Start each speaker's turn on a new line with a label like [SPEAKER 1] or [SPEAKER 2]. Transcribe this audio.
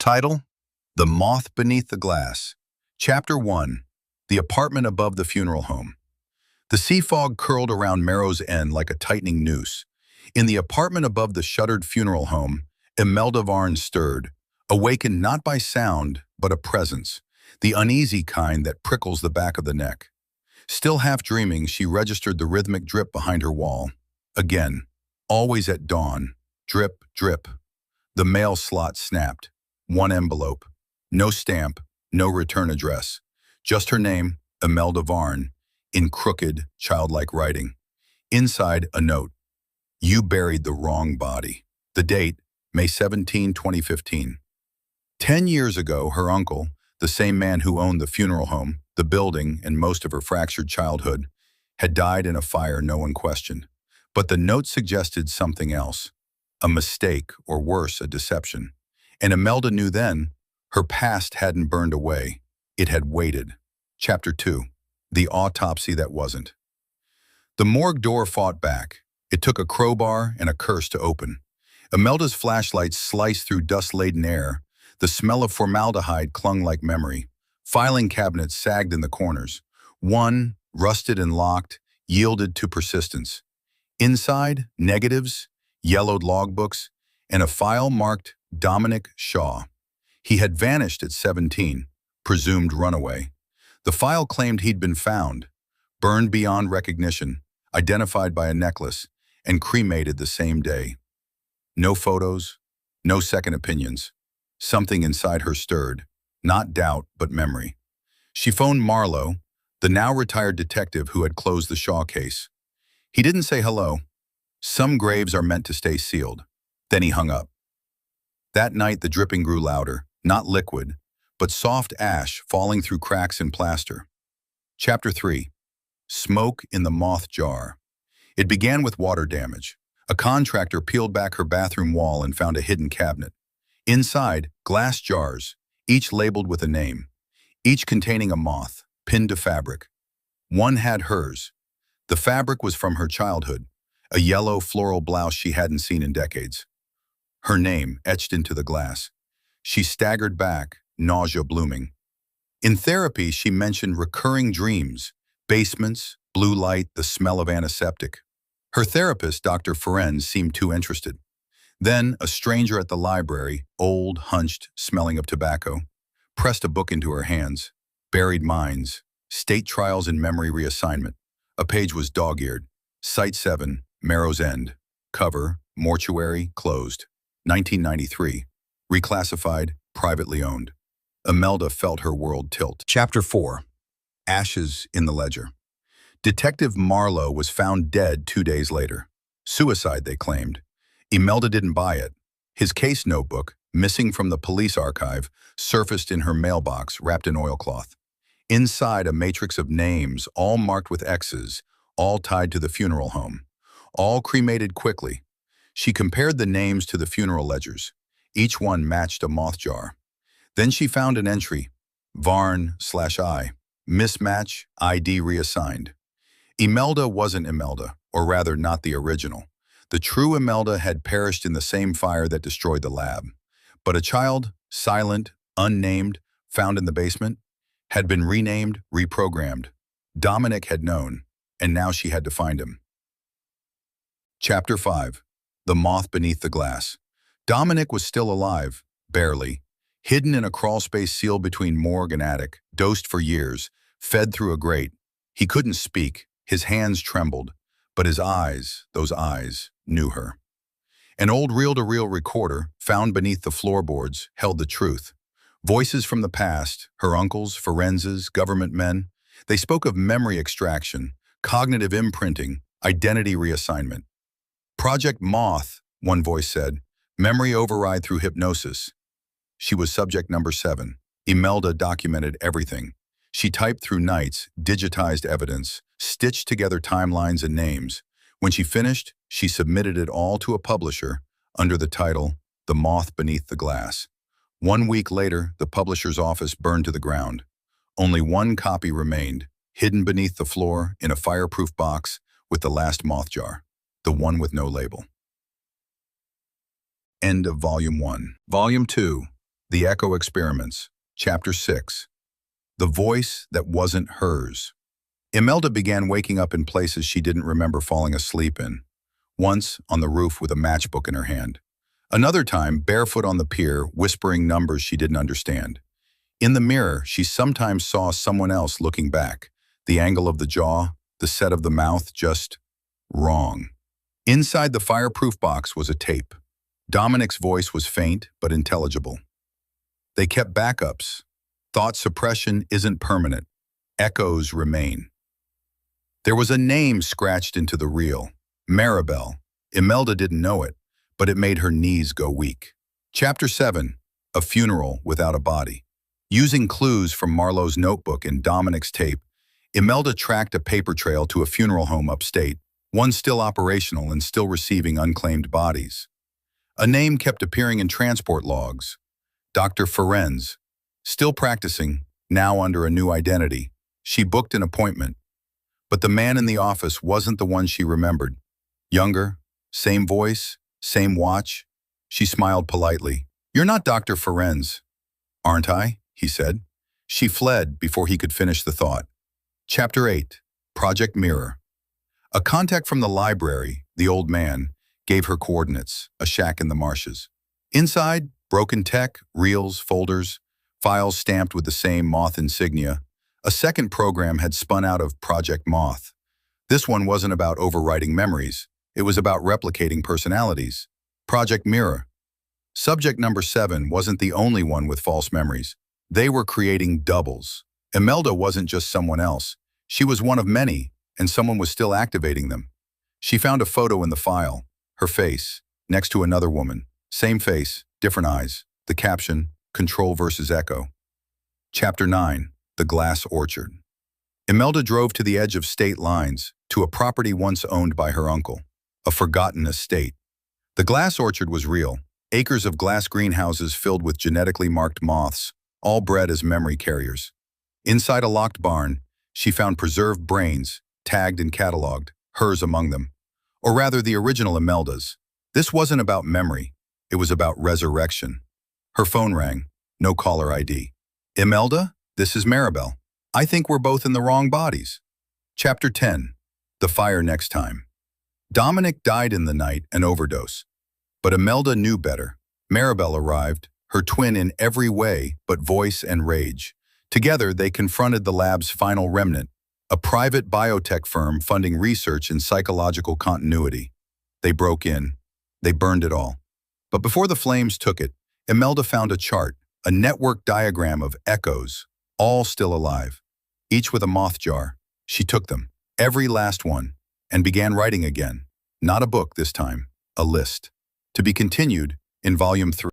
[SPEAKER 1] Title: The Moth Beneath the Glass. Chapter 1. The Apartment Above the Funeral Home. The sea fog curled around Merrow's End like a tightening noose. In the apartment above the shuttered funeral home, Imelda Varn stirred, awakened not by sound, but a presence, the uneasy kind that prickles the back of the neck. Still half dreaming, she registered the rhythmic drip behind her wall. Again, always at dawn, drip, drip. The mail slot snapped. One envelope. No stamp, no return address. Just her name, Imelda Varn, in crooked, childlike writing. Inside, a note. You buried the wrong body. The date, May 17, 2015. 10 years ago, her uncle, the same man who owned the funeral home, the building, and most of her fractured childhood, had died in a fire no one questioned. But the note suggested something else. A mistake, or worse, a deception. And Imelda knew then, her past hadn't burned away. It had waited. Chapter 2. The Autopsy That Wasn't. The morgue door fought back. It took a crowbar and a curse to open. Imelda's flashlight sliced through dust-laden air. The smell of formaldehyde clung like memory. Filing cabinets sagged in the corners. One, rusted and locked, yielded to persistence. Inside, negatives, yellowed logbooks, and a file marked Dominic Shaw. He had vanished at 17, presumed runaway. The file claimed he'd been found, burned beyond recognition, identified by a necklace, and cremated the same day. No photos, no second opinions. Something inside her stirred, not doubt, but memory. She phoned Marlowe, the now retired detective who had closed the Shaw case. He didn't say hello. Some graves are meant to stay sealed. Then he hung up. That night, the dripping grew louder, not liquid, but soft ash falling through cracks in plaster. Chapter 3. Smoke in the Moth Jar. It began with water damage. A contractor peeled back her bathroom wall and found a hidden cabinet. Inside, glass jars, each labeled with a name, each containing a moth, pinned to fabric. One had hers. The fabric was from her childhood, a yellow floral blouse she hadn't seen in decades. Her name etched into the glass. She staggered back, nausea blooming. In therapy, she mentioned recurring dreams, basements, blue light, the smell of antiseptic. Her therapist, Dr. Ferenz, seemed too interested. Then, a stranger at the library, old, hunched, smelling of tobacco, pressed a book into her hands. Buried Minds, State Trials in Memory Reassignment. A page was dog-eared. Site 7, Merrow's End. Cover, Mortuary, closed. 1993. Reclassified, privately owned. Imelda felt her world tilt. Chapter 4. Ashes in the Ledger. Detective Marlowe was found dead 2 days later. Suicide, they claimed. Imelda didn't buy it. His case notebook, missing from the police archive, surfaced in her mailbox wrapped in oilcloth. Inside, a matrix of names, all marked with X's, all tied to the funeral home. All cremated quickly. She compared the names to the funeral ledgers. Each one matched a moth jar. Then she found an entry, Varn/I, mismatch, ID reassigned. Imelda wasn't Imelda, or rather not the original. The true Imelda had perished in the same fire that destroyed the lab. But a child, silent, unnamed, found in the basement, had been renamed, reprogrammed. Dominic had known, and now she had to find him. Chapter 5. The Moth Beneath the Glass. Dominic was still alive, barely, hidden in a crawlspace sealed between morgue and attic, dosed for years, fed through a grate. He couldn't speak, his hands trembled, but his eyes, those eyes, knew her. An old reel-to-reel recorder, found beneath the floorboards, held the truth. Voices from the past, her uncles, Ferenz's, government men, they spoke of memory extraction, cognitive imprinting, identity reassignment. Project Moth, one voice said, memory override through hypnosis. She was subject number 7. Imelda documented everything. She typed through nights, digitized evidence, stitched together timelines and names. When she finished, she submitted it all to a publisher under the title, The Moth Beneath the Glass. 1 week later, the publisher's office burned to the ground. Only one copy remained, hidden beneath the floor in a fireproof box with the last moth jar, the one with no label. End of Volume 1. Volume 2. The Echo Experiments, Chapter 6. The Voice That Wasn't Hers. Imelda began waking up in places she didn't remember falling asleep in. Once, on the roof with a matchbook in her hand. Another time, barefoot on the pier, whispering numbers she didn't understand. In the mirror, she sometimes saw someone else looking back. The angle of the jaw, the set of the mouth, just wrong. Inside the fireproof box was a tape. Dominic's voice was faint but intelligible. They kept backups. Thought suppression isn't permanent. Echoes remain. There was a name scratched into the reel. Maribel. Imelda didn't know it, but it made her knees go weak. Chapter 7. A Funeral Without a Body. Using clues from Marlowe's notebook and Dominic's tape, Imelda tracked a paper trail to a funeral home upstate, one still operational and still receiving unclaimed bodies. A name kept appearing in transport logs. Dr. Ferenz. Still practicing, now under a new identity. She booked an appointment. But the man in the office wasn't the one she remembered. Younger, same voice, same watch. She smiled politely. "You're not Dr. Ferenz." "Aren't I?" he said. She fled before he could finish the thought. Chapter 8. Project Mirror. A contact from the library, the old man, gave her coordinates, a shack in the marshes. Inside, broken tech, reels, folders, files stamped with the same Moth insignia. A second program had spun out of Project Moth. This one wasn't about overwriting memories. It was about replicating personalities. Project Mirror. Subject number 7 wasn't the only one with false memories. They were creating doubles. Imelda wasn't just someone else. She was one of many, and someone was still activating them. She found a photo in the file, her face, next to another woman. Same face, different eyes. The caption, Control versus Echo. Chapter 9. The Glass Orchard. Imelda drove to the edge of state lines, to a property once owned by her uncle, a forgotten estate. The glass orchard was real, acres of glass greenhouses filled with genetically marked moths, all bred as memory carriers. Inside a locked barn, she found preserved brains, tagged and cataloged, hers among them. Or rather, the original Imelda's. This wasn't about memory. It was about resurrection. Her phone rang. No caller ID. "Imelda, this is Maribel. I think we're both in the wrong bodies." Chapter 10. The Fire Next Time. Dominic died in the night, an overdose. But Imelda knew better. Maribel arrived, her twin in every way but voice and rage. Together, they confronted the lab's final remnant, a private biotech firm funding research in psychological continuity. They broke in. They burned it all. But before the flames took it, Imelda found a chart, a network diagram of echoes, all still alive, each with a moth jar. She took them, every last one, and began writing again. Not a book this time, a list. To be continued in Volume 3.